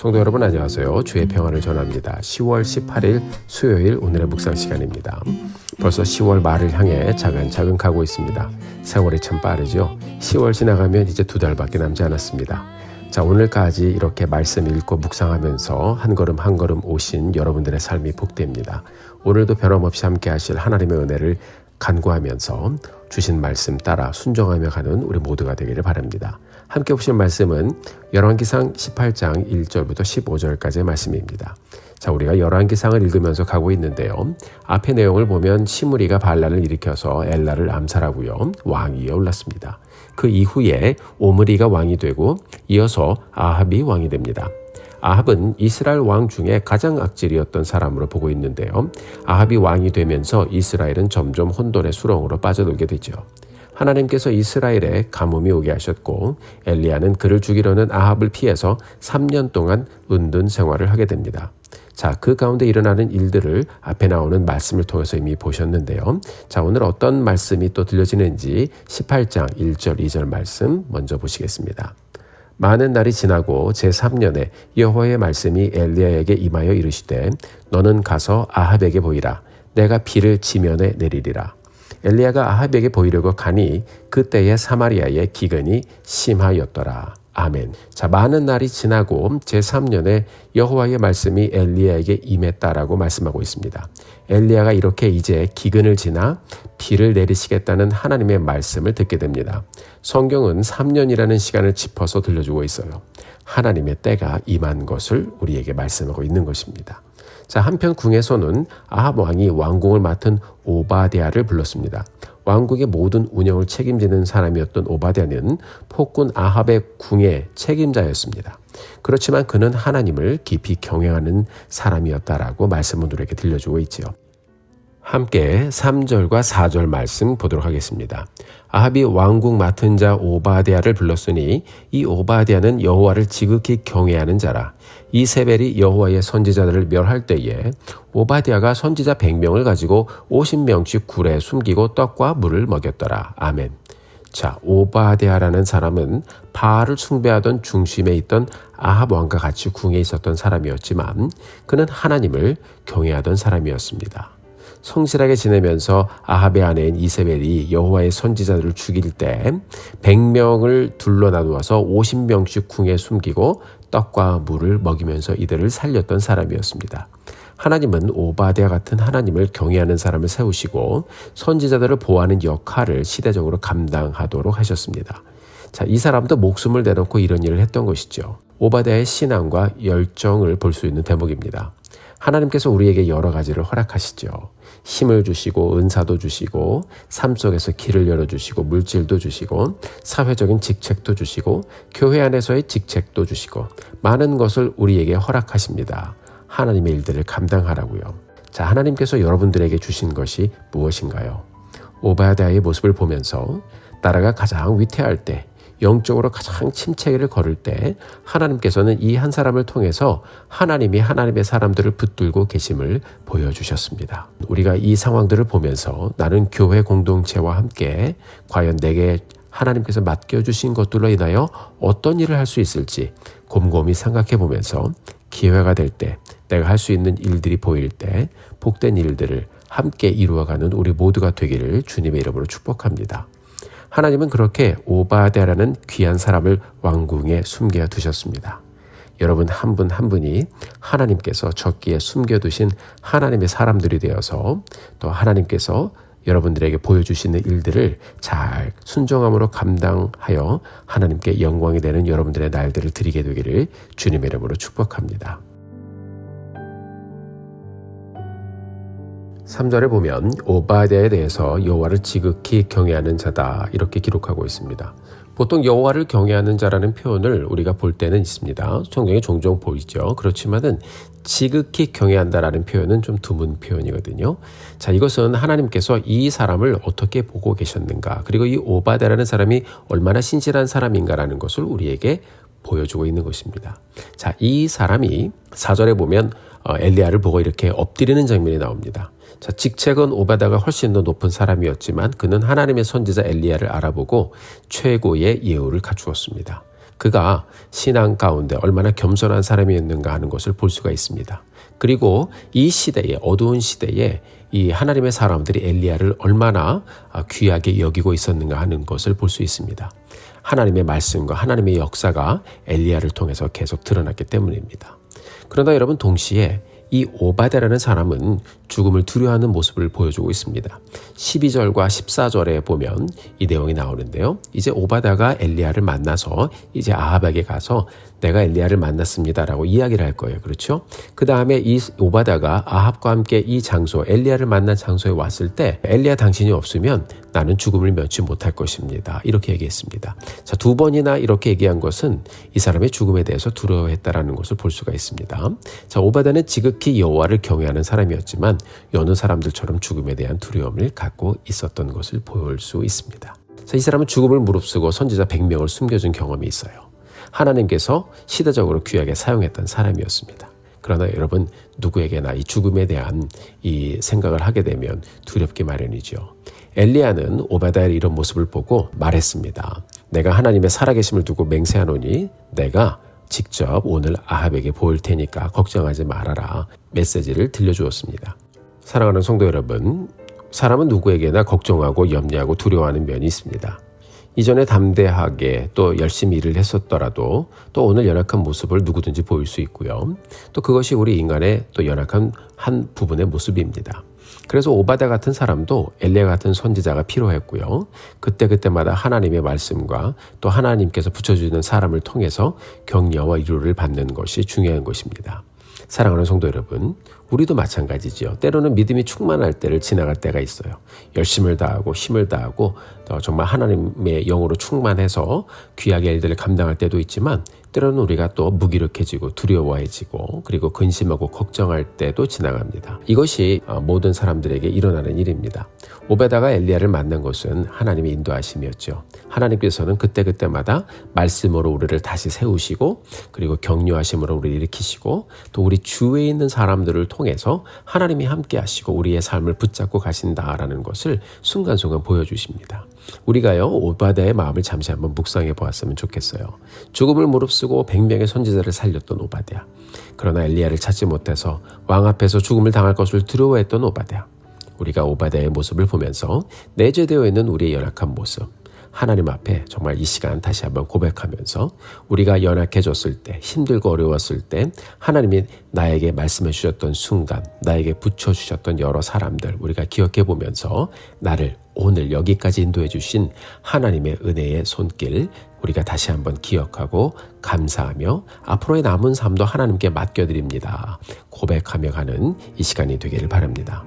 성도 여러분 안녕하세요. 주의 평안을 전합니다. 10월 18일 수요일 오늘의 묵상 시간입니다. 벌써 10월 말을 향해 차근차근 가고 있습니다. 세월이 참 빠르죠. 10월 지나가면 이제 2달밖에 남지 않았습니다. 자, 오늘까지 이렇게 말씀 읽고 묵상하면서 한 걸음 한 걸음 오신 여러분들의 삶이 복됩니다. 오늘도 변함없이 함께 하실 하나님의 은혜를 간구하면서 주신 말씀 따라 순종하며 가는 우리 모두가 되기를 바랍니다. 함께 보실 말씀은 열왕기상 18장 1절부터 15절까지의 말씀입니다. 자, 우리가 열왕기상을 읽으면서 가고 있는데요. 앞의 내용을 보면 시므리가 반란을 일으켜서 엘라를 암살하고요. 왕위에 올랐습니다. 그 이후에 오므리가 왕이 되고 이어서 아합이 왕이 됩니다. 아합은 이스라엘 왕 중에 가장 악질이었던 사람으로 보고 있는데요. 아합이 왕이 되면서 이스라엘은 점점 혼돈의 수렁으로 빠져들게 되죠. 하나님께서 이스라엘에 가뭄이 오게 하셨고 엘리야는 그를 죽이려는 아합을 피해서 3년 동안 은둔 생활을 하게 됩니다. 자, 그 가운데 일어나는 일들을 앞에 나오는 말씀을 통해서 이미 보셨는데요. 자, 오늘 어떤 말씀이 또 들려지는지 18장 1절 2절 말씀 먼저 보시겠습니다. 많은 날이 지나고 제3년에 여호와의 말씀이 엘리야에게 임하여 이르시되 너는 가서 아합에게 보이라. 내가 비를 지면에 내리리라. 엘리야가 아합에게 보이려고 가니 그때에 사마리아의 기근이 심하였더라. 아멘. 자, 많은 날이 지나고 제3년에 여호와의 말씀이 엘리야에게 임했다라고 말씀하고 있습니다. 엘리야가 이렇게 이제 기근을 지나 비를 내리시겠다는 하나님의 말씀을 듣게 됩니다. 성경은 3년이라는 시간을 짚어서 들려주고 있어요. 하나님의 때가 임한 것을 우리에게 말씀하고 있는 것입니다. 자, 한편 궁에서는 아합 왕이 왕궁을 맡은 오바댜를 불렀습니다. 왕국의 모든 운영을 책임지는 사람이었던 오바댜는 폭군 아합의 궁의 책임자였습니다. 그렇지만 그는 하나님을 깊이 경외하는 사람이었다라고 말씀을 우리에게 들려주고 있지요. 함께 3절과 4절 말씀 보도록 하겠습니다. 아합이 왕국 맡은 자 오바댜를 불렀으니 이 오바댜는 여호와를 지극히 경외하는 자라. 이세벨이 여호와의 선지자들을 멸할 때에 오바댜가 선지자 100명을 가지고 50명씩 굴에 숨기고 떡과 물을 먹였더라. 아멘. 자, 오바댜라는 사람은 바알을 숭배하던 중심에 있던 아합 왕과 같이 궁에 있었던 사람이었지만 그는 하나님을 경외하던 사람이었습니다. 성실하게 지내면서 아합의 아내인 이세벨이 여호와의 선지자들을 죽일 때 100명을 둘러 나누어서 50명씩 궁에 숨기고 떡과 물을 먹이면서 이들을 살렸던 사람이었습니다. 하나님은 오바댜 같은 하나님을 경외하는 사람을 세우시고 선지자들을 보호하는 역할을 시대적으로 감당하도록 하셨습니다. 자, 이 사람도 목숨을 내놓고 이런 일을 했던 것이죠. 오바댜의 신앙과 열정을 볼 수 있는 대목입니다. 하나님께서 우리에게 여러 가지를 허락하시죠. 힘을 주시고 은사도 주시고 삶 속에서 길을 열어주시고 물질도 주시고 사회적인 직책도 주시고 교회 안에서의 직책도 주시고 많은 것을 우리에게 허락하십니다. 하나님의 일들을 감당하라고요. 자, 하나님께서 여러분들에게 주신 것이 무엇인가요? 오바댜의 모습을 보면서 나라가 가장 위태할 때 영적으로 가장 침체기를 걸을 때 하나님께서는 이 한 사람을 통해서 하나님이 하나님의 사람들을 붙들고 계심을 보여주셨습니다. 우리가 이 상황들을 보면서 나는 교회 공동체와 함께 과연 내게 하나님께서 맡겨주신 것들로 인하여 어떤 일을 할 수 있을지 곰곰이 생각해 보면서 기회가 될 때 내가 할 수 있는 일들이 보일 때 복된 일들을 함께 이루어가는 우리 모두가 되기를 주님의 이름으로 축복합니다. 하나님은 그렇게 오바댜라는 귀한 사람을 왕궁에 숨겨 두셨습니다. 여러분 한 분 한 분이 하나님께서 적기에 숨겨두신 하나님의 사람들이 되어서 또 하나님께서 여러분들에게 보여주시는 일들을 잘 순종함으로 감당하여 하나님께 영광이 되는 여러분들의 날들을 드리게 되기를 주님의 이름으로 축복합니다. 3절에 보면 오바댜에 대해서 여호와를 지극히 경외하는 자다 이렇게 기록하고 있습니다. 보통 여호와를 경외하는 자라는 표현을 우리가 볼 때는 있습니다. 성경에 종종 보이죠. 그렇지만은 지극히 경외한다라는 표현은 좀 드문 표현이거든요. 자, 이것은 하나님께서 이 사람을 어떻게 보고 계셨는가, 그리고 이 오바댜라는 사람이 얼마나 신실한 사람인가라는 것을 우리에게 보여주고 있는 것입니다. 자, 이 사람이 4절에 보면 엘리야를 보고 이렇게 엎드리는 장면이 나옵니다. 자, 직책은 오바댜가 훨씬 더 높은 사람이었지만 그는 하나님의 선지자 엘리야를 알아보고 최고의 예우를 갖추었습니다. 그가 신앙 가운데 얼마나 겸손한 사람이었는가 하는 것을 볼 수가 있습니다. 그리고 이 시대에, 어두운 시대에 이 하나님의 사람들이 엘리야를 얼마나 귀하게 여기고 있었는가 하는 것을 볼 수 있습니다. 하나님의 말씀과 하나님의 역사가 엘리야를 통해서 계속 드러났기 때문입니다. 그러나 여러분, 동시에 이 오바댜라는 사람은 죽음을 두려워하는 모습을 보여주고 있습니다. 12절과 14절에 보면 이 내용이 나오는데요. 이제 오바댜가 엘리야를 만나서 이제 아합에게 가서 내가 엘리야를 만났습니다라고 이야기를 할 거예요. 그렇죠? 그 다음에 이 오바댜가 아합과 함께 이 장소, 엘리야를 만난 장소에 왔을 때 엘리야 당신이 없으면 나는 죽음을 면치 못할 것입니다. 이렇게 얘기했습니다. 자, 두 번이나 이렇게 얘기한 것은 이 사람의 죽음에 대해서 두려워했다라는 것을 볼 수가 있습니다. 자, 오바댜는 지극히 여호와를 경외하는 사람이었지만 여느 사람들처럼 죽음에 대한 두려움을 갖고 있었던 것을 볼 수 있습니다. 자, 이 사람은 죽음을 무릅쓰고 선지자 100명을 숨겨준 경험이 있어요. 하나님께서 시대적으로 귀하게 사용했던 사람이었습니다. 그러나 여러분, 누구에게나 이 죽음에 대한 이 생각을 하게 되면 두렵기 마련이죠. 엘리야는 오바댜의 이런 모습을 보고 말했습니다. 내가 하나님의 살아계심을 두고 맹세하노니 내가 직접 오늘 아합에게 보일 테니까 걱정하지 말아라. 메시지를 들려주었습니다. 사랑하는 성도 여러분, 사람은 누구에게나 걱정하고 염려하고 두려워하는 면이 있습니다. 이전에 담대하게 또 열심히 일을 했었더라도 또 오늘 연약한 모습을 누구든지 보일 수 있고요. 또 그것이 우리 인간의 또 연약한 한 부분의 모습입니다. 그래서 오바댜 같은 사람도 엘리야 같은 선지자가 필요했고요. 그때마다 하나님의 말씀과 또 하나님께서 붙여주는 사람을 통해서 격려와 위로를 받는 것이 중요한 것입니다. 사랑하는 성도 여러분, 우리도 마찬가지죠. 때로는 믿음이 충만할 때를 지나갈 때가 있어요. 열심을 다하고 힘을 다하고 정말 하나님의 영으로 충만해서 귀하게 일들을 감당할 때도 있지만 때로는 우리가 또 무기력해지고 두려워해지고 그리고 근심하고 걱정할 때도 지나갑니다. 이것이 모든 사람들에게 일어나는 일입니다. 오베다가 엘리야를 만난 것은 하나님의 인도하심이었죠. 하나님께서는 그때마다 말씀으로 우리를 다시 세우시고 그리고 격려하심으로 우리를 일으키시고 또 우리 주위에 있는 사람들을 통해서 하나님이 함께 하시고 우리의 삶을 붙잡고 가신다라는 것을 순간순간 보여주십니다. 우리가요, 오바댜의 마음을 잠시 한번 묵상해 보았으면 좋겠어요. 죽음을 무릅쓰고 100명의 선지자를 살렸던 오바댜. 그러나 엘리야를 찾지 못해서 왕 앞에서 죽음을 당할 것을 두려워했던 오바댜. 우리가 오바댜의 모습을 보면서 내재되어 있는 우리의 연약한 모습, 하나님 앞에 정말 이 시간 다시 한번 고백하면서 우리가 연약해졌을 때, 힘들고 어려웠을 때 하나님이 나에게 말씀해 주셨던 순간, 나에게 붙여주셨던 여러 사람들 우리가 기억해 보면서 나를 오늘 여기까지 인도해 주신 하나님의 은혜의 손길 우리가 다시 한번 기억하고 감사하며 앞으로의 남은 삶도 하나님께 맡겨드립니다. 고백하며 가는 이 시간이 되기를 바랍니다.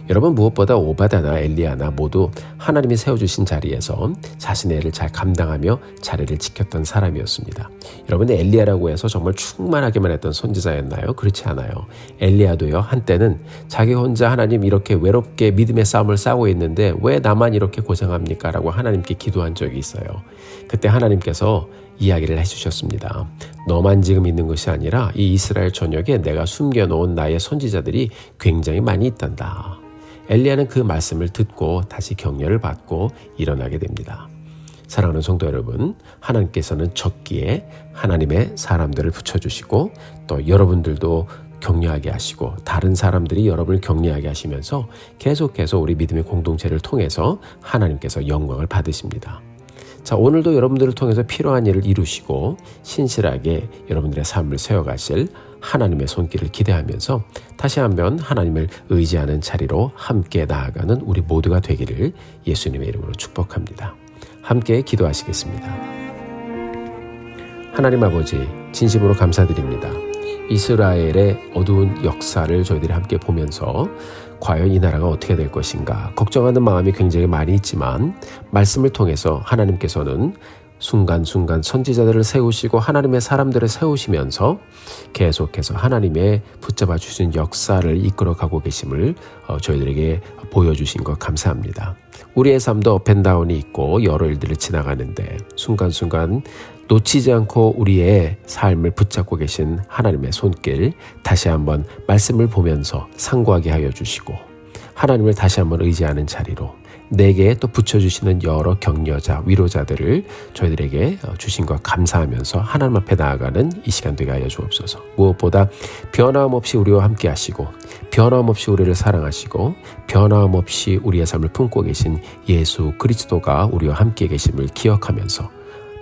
여러분, 무엇보다 오바댜나 엘리야나 모두 하나님이 세워주신 자리에서 자신의 일을 잘 감당하며 자리를 지켰던 사람이었습니다. 여러분, 엘리야라고 해서 정말 충만하게만 했던 선지자였나요? 그렇지 않아요. 엘리야도요, 한때는 자기 혼자 하나님 이렇게 외롭게 믿음의 싸움을 싸우고 있는데 왜 나만 이렇게 고생합니까? 라고 하나님께 기도한 적이 있어요. 그때 하나님께서 이야기를 해주셨습니다. 너만 지금 있는 것이 아니라 이 이스라엘 전역에 내가 숨겨놓은 나의 선지자들이 굉장히 많이 있단다. 엘리야는 그 말씀을 듣고 다시 격려를 받고 일어나게 됩니다. 사랑하는 성도 여러분, 하나님께서는 적기에 하나님의 사람들을 붙여주시고 또 여러분들도 격려하게 하시고 다른 사람들이 여러분을 격려하게 하시면서 계속해서 우리 믿음의 공동체를 통해서 하나님께서 영광을 받으십니다. 자, 오늘도 여러분들을 통해서 필요한 일을 이루시고 신실하게 여러분들의 삶을 세워가실 하나님의 손길을 기대하면서 다시 한번 하나님을 의지하는 자리로 함께 나아가는 우리 모두가 되기를 예수님의 이름으로 축복합니다. 함께 기도하시겠습니다. 하나님 아버지, 진심으로 감사드립니다. 이스라엘의 어두운 역사를 저희들이 함께 보면서 과연 이 나라가 어떻게 될 것인가 걱정하는 마음이 굉장히 많이 있지만 말씀을 통해서 하나님께서는 순간순간 선지자들을 세우시고 하나님의 사람들을 세우시면서 계속해서 하나님의 붙잡아 주신 역사를 이끌어가고 계심을 저희들에게 보여주신 것 감사합니다. 우리의 삶도 업앤다운이 있고 여러 일들을 지나가는데 순간순간 놓치지 않고 우리의 삶을 붙잡고 계신 하나님의 손길 다시 한번 말씀을 보면서 상고하게 하여 주시고 하나님을 다시 한번 의지하는 자리로 내게 또 붙여주시는 여러 격려자, 위로자들을 저희들에게 주신 것 감사하면서 하나님 앞에 나아가는 이 시간 되게 하여 주옵소서. 무엇보다 변함없이 우리와 함께 하시고 변함없이 우리를 사랑하시고 변함없이 우리의 삶을 품고 계신 예수 그리스도가 우리와 함께 계심을 기억하면서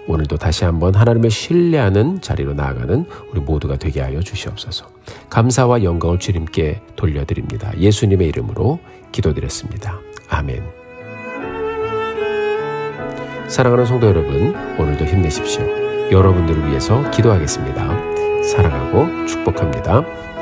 오늘도 다시 한번 하나님을 신뢰하는 자리로 나아가는 우리 모두가 되게 하여 주시옵소서. 감사와 영광을 주님께 돌려드립니다. 예수님의 이름으로 기도드렸습니다. 아멘. 사랑하는 성도 여러분, 오늘도 힘내십시오. 여러분들을 위해서 기도하겠습니다. 사랑하고 축복합니다.